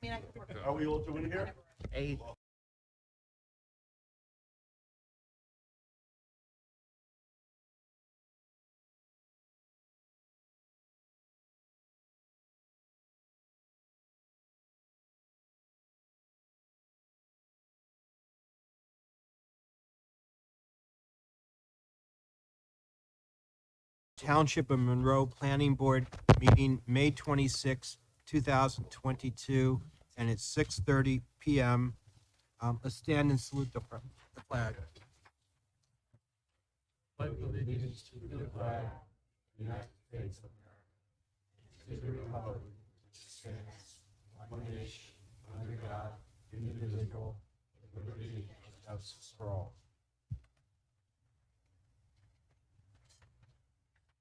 mean, I can work. Are we all doing here? Eight. Township of Monroe Planning Board meeting, May 26, 2022, and it's 6:30 PM. Let's stand and salute the flag. pledge allegiance to the flag of the United States of America, and to the republic which stands one nation under God, indivisible, with liberty and justice for all.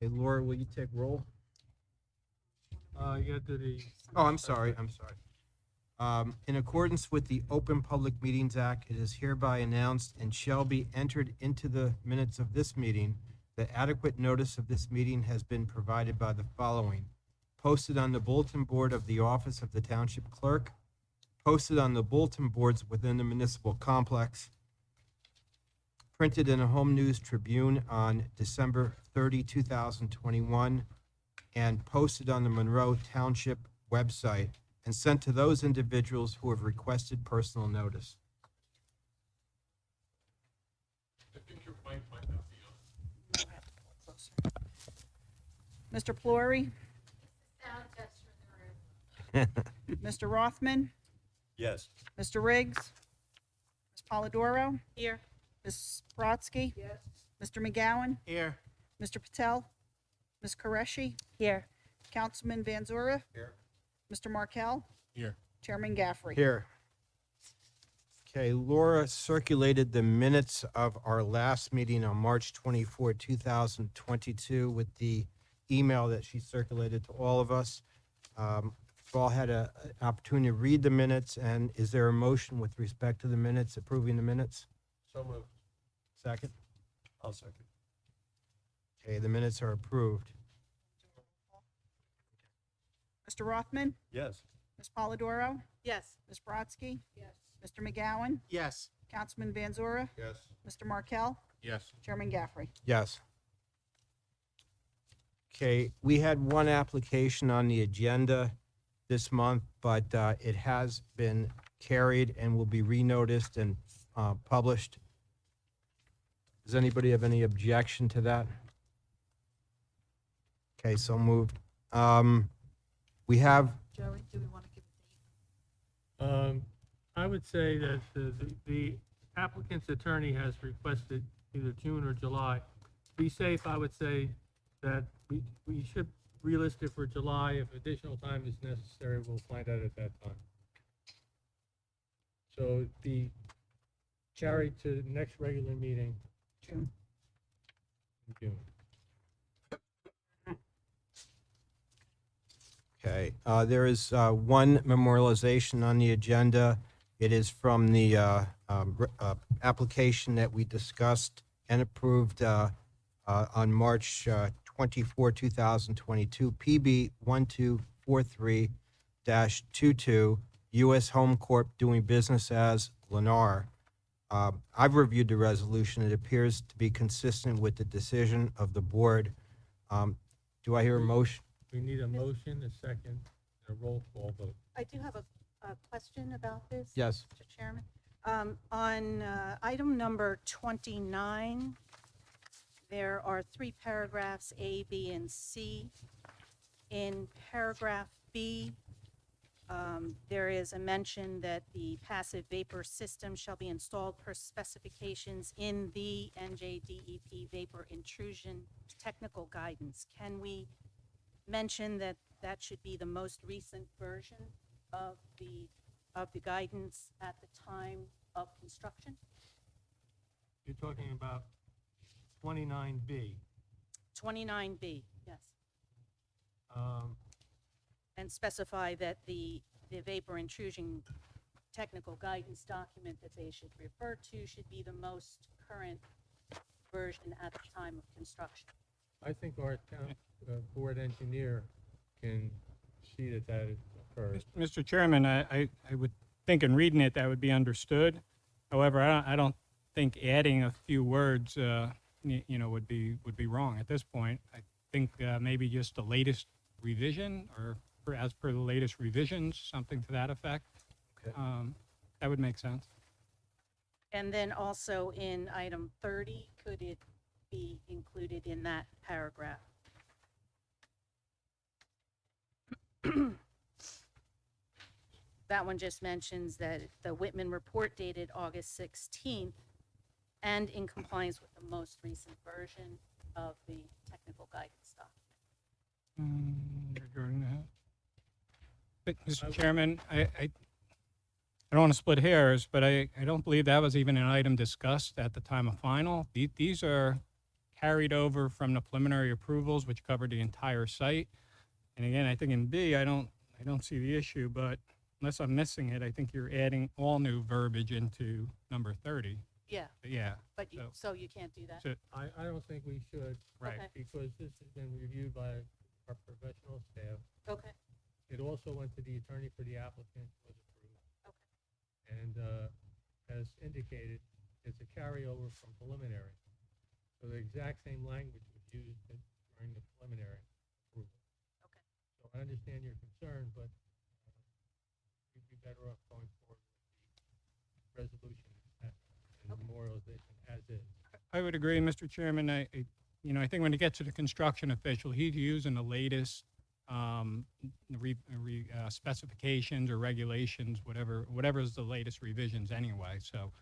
Hey, Laura, will you take roll? You got to the. Oh, I'm sorry. In accordance with the Open Public Meetings Act, it is hereby announced and shall be entered into the minutes of this meeting that adequate notice of this meeting has been provided by the following: posted on the bulletin board of the office of the township clerk, posted on the bulletin boards within the municipal complex, printed in a Home News Tribune on December 30, 2021, and posted on the Monroe Township website and sent to those individuals who have requested personal notice. I think your mic might not be on. Mr. Flory, Mr. Rothman, Yes. Mr. Riggs, Ms. Polidoro. Here. Ms. Brodsky. Yes. Mr. McGowan, Here. Mr. Patel, Ms. Qureshi. Here. Councilman Van Zura. Here. Mr. Markel, Here. Chairman Gaffrey. Here. Okay, Laura circulated the minutes of our last meeting on March 24, 2022 with the email that she circulated to all of us. We've all had an opportunity to read the minutes, and is there a motion with respect to the minutes, approving the minutes? So moved. Second? I'll second. Okay, the minutes are approved. Mr. Rothman, Yes. Ms. Polidoro, Yes. Ms. Brodsky. Yes. Mr. McGowan, Yes. Councilman Van Zura, Yes. Mr. Markel, Yes. Chairman Gaffrey. Yes. Okay, we had one application on the agenda this month, but it has been carried and will be renoticed and published. Does anybody have any objection to that? Okay, so moved. We have, Joey, do we want to give a date? I would say that the applicant's attorney has requested either June or July. To be safe, I would say that we should relist it for July. If additional time is necessary, we'll find out at that time. So it'd be carried to the next regular meeting June. in June. okay, there is one memorialization on the agenda. It is from the application that we discussed and approved on March 24, 2022, PB 1243-22, U.S. Home Corp. doing business as Lennar. I've reviewed the resolution. It appears to be consistent with the decision of the board. Do I hear a motion? We need a motion, a second, and a roll call vote. I do have a question about this. Yes. Mr. Chairman. On item number 29, there are 3 paragraphs, A, B, and C. In paragraph B, there is a mention that the passive vapor system shall be installed per specifications in the NJDEP vapor intrusion technical guidance. Can we mention that that should be the most recent version of the guidance at the time of construction? You're talking about 29B. 29B, yes. Um, And specify that the vapor intrusion technical guidance document that they should refer to should be the most current version at the time of construction. I think our town board engineer can see that that is occurred. Mr. Chairman, I would think in reading it, that would be understood. However, I don't think adding a few words, would be wrong at this point. I think maybe just the latest revision as per the latest revisions, something to that effect. Okay. That would make sense. And then also in item 30, could it be included in that paragraph? That one just mentions that the Whitman report dated August 16th and in compliance with the most recent version of the technical guidance document. Regarding that. But, Mr. Chairman, I don't want to split hairs, but I don't believe that was even an item discussed at the time of final. These are carried over from the preliminary approvals, which covered the entire site. And again, I think in B, I don't see the issue, but unless I'm missing it, I think you're adding all new verbiage into number 30. Yeah, But yeah, but you can't do that? so, I don't think we should, right. Okay. because this has been reviewed by our professional staff. Okay, It also went to the attorney for the applicant, was approved. okay, And as indicated, it's a carryover from preliminary. So the exact same language was used during the preliminary approval. okay. So I understand your concern, but you'd be better off going forward with the resolution and memorialization as is. I would agree, Mr. Chairman. I think when it gets to the construction official, he's using the latest specifications or regulations, whatever is the latest revisions anyway. So,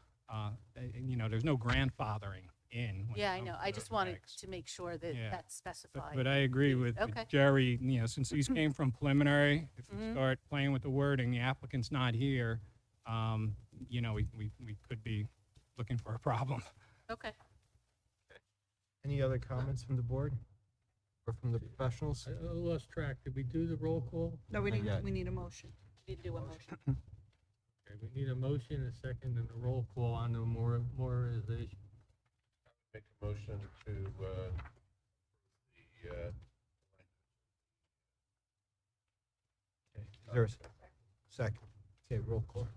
there's no grandfathering in. when it Yeah, I comes know. to I those just wanted regs. to make sure that Yeah. that's specified. But I agree with Okay. Jerry, since these came from preliminary, if we Mhm. start playing with the wording, the applicant's not here, we could be looking for a problem. Okay. Any other comments from the board or from the professionals? I lost track. Did we do the roll call? No, we Not need, yet. we need a motion. Need to do a motion. Okay, we need a motion, a second, and a roll call on the memorialization. Make a motion to, Is there a second? Okay, roll call.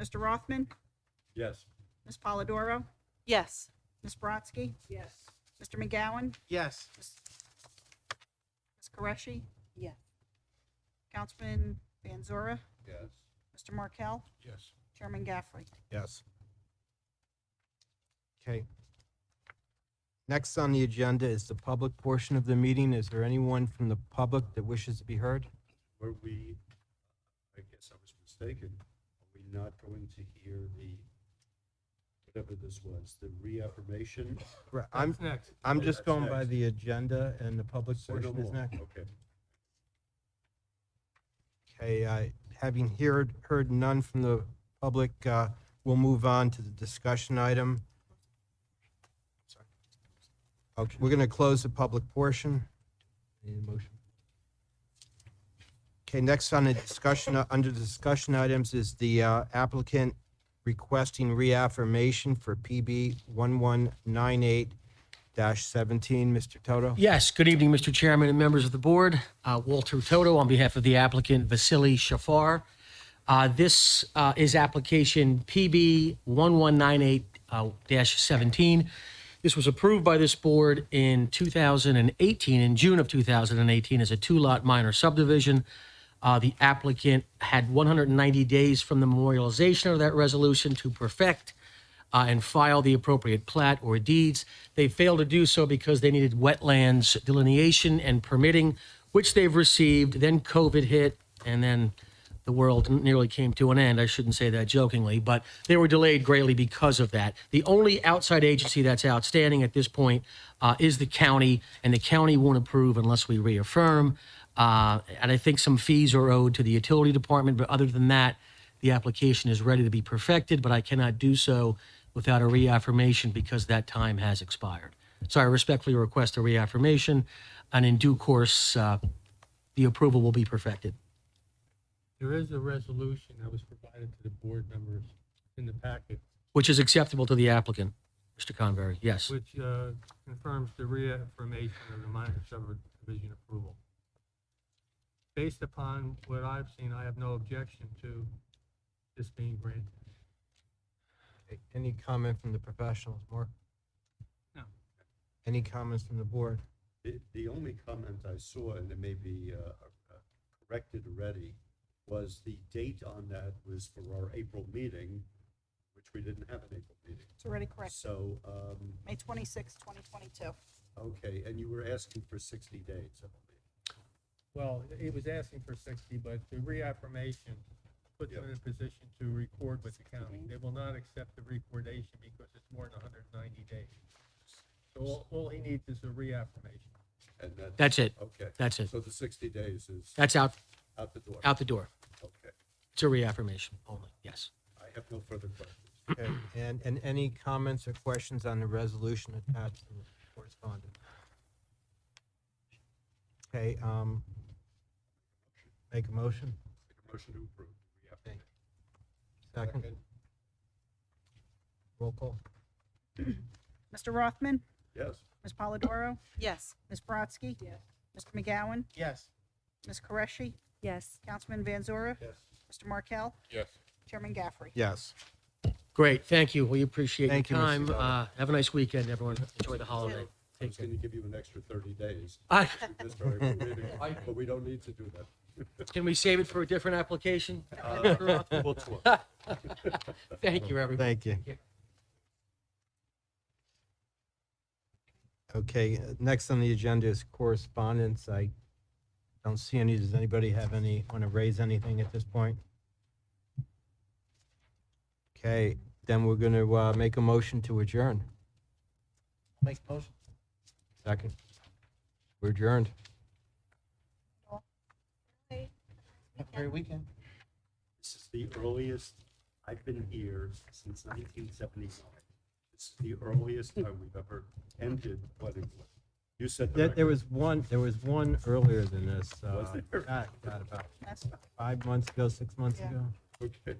Mr. Rothman, yes. Ms. Polidoro, Yes. Ms. Brodsky, Yes. Mr. McGowan, Yes. Ms. Qureshi, Yes. Councilman Vanzora, Yes. Mr. Markel, Yes. Chairman Gaffrey. Yes. Okay. Next on the agenda is the public portion of the meeting. Is there anyone from the public that wishes to be heard? Were we, I guess I was mistaken, are we not going to hear whatever this was, the reaffirmation? Right, That's next. I'm Oh, just that's going by next. the agenda and the public Say no portion is more. next. Okay. Okay, having heard none from the public, we'll move on to the discussion item. Okay, we're going to close the public portion. Need a motion? Okay, next on the discussion, under discussion items is the applicant requesting reaffirmation for PB 1198-17. Mr. Toto? Yes, good evening, Mr. Chairman and members of the board. Walter Toto on behalf of the applicant Vasily Shafar. This is application PB 1198-17. This was approved by this board in 2018, in June of 2018, as a two-lot minor subdivision. The applicant had 190 days from the memorialization of that resolution to perfect and file the appropriate plat or deeds. They failed to do so because they needed wetlands delineation and permitting, which they've received. Then COVID hit, and then the world nearly came to an end. I shouldn't say that jokingly, but they were delayed greatly because of that. The only outside agency that's outstanding at this point is the county, and the county won't approve unless we reaffirm. And I think some fees are owed to the utility department, but other than that, the application is ready to be perfected, but I cannot do so without a reaffirmation because that time has expired. So I respectfully request a reaffirmation, and in due course, the approval will be perfected. There is a resolution that was provided to the board members in the packet, Which is acceptable to the applicant, Mr. Convery, yes. which confirms the reaffirmation of the minor subdivision approval. based upon what I've seen, I have no objection to this being granted. Any comment from the professionals, Mark? No. Any comments from the board? The only comment I saw, and it may be corrected already, was the date on that was for our April meeting, which we didn't have an April meeting. It's already correct. So, May 26, 2022. okay, and you were asking for 60 days, I believe. Well, he was asking for 60, but the reaffirmation puts him Yep. in a position to record with the county. They will not accept the recordation because it's more than 190 days. So all he needs is a reaffirmation. And That's it. Okay. That's it. So the 60 days is That's out out the door. the door. Okay. It's a reaffirmation only, yes. I have no further questions. Okay, and any comments or questions on the resolution attached to the correspondence? Okay, make a motion, Make a motion to approve. second. Roll call. Mr. Rothman, Yes. Ms. Polidoro, Yes. Ms. Brodsky, Mr. McGowan, Yes. Ms. Qureshi, Yes. Councilman Van Zora, Yes. Mr. Markel, Yes. Chairman Gaffrey. Yes. Great, thank you. We appreciate your Thank you, Mr. time. Dowd. Have a nice weekend, everyone. Enjoy the holiday. I Take was care. going to give you an extra 30 days. I- Just for April meeting, but we don't need to do that. Can we save it for a different application? We'll talk. Thank you, everyone. Thank you. Okay, next on the agenda is correspondence. I don't see any. Does anybody have any, want to raise anything at this point? Okay, then we're going to make a motion to adjourn. Make a motion. Second. We're adjourned. Have a great weekend. This is the earliest, I've been here since 1979. This is the earliest time we've ever ended planning board. You said the There record. was one earlier than this. Was there? God, about That's 5 months ago, 6 months Yeah. ago. Okay.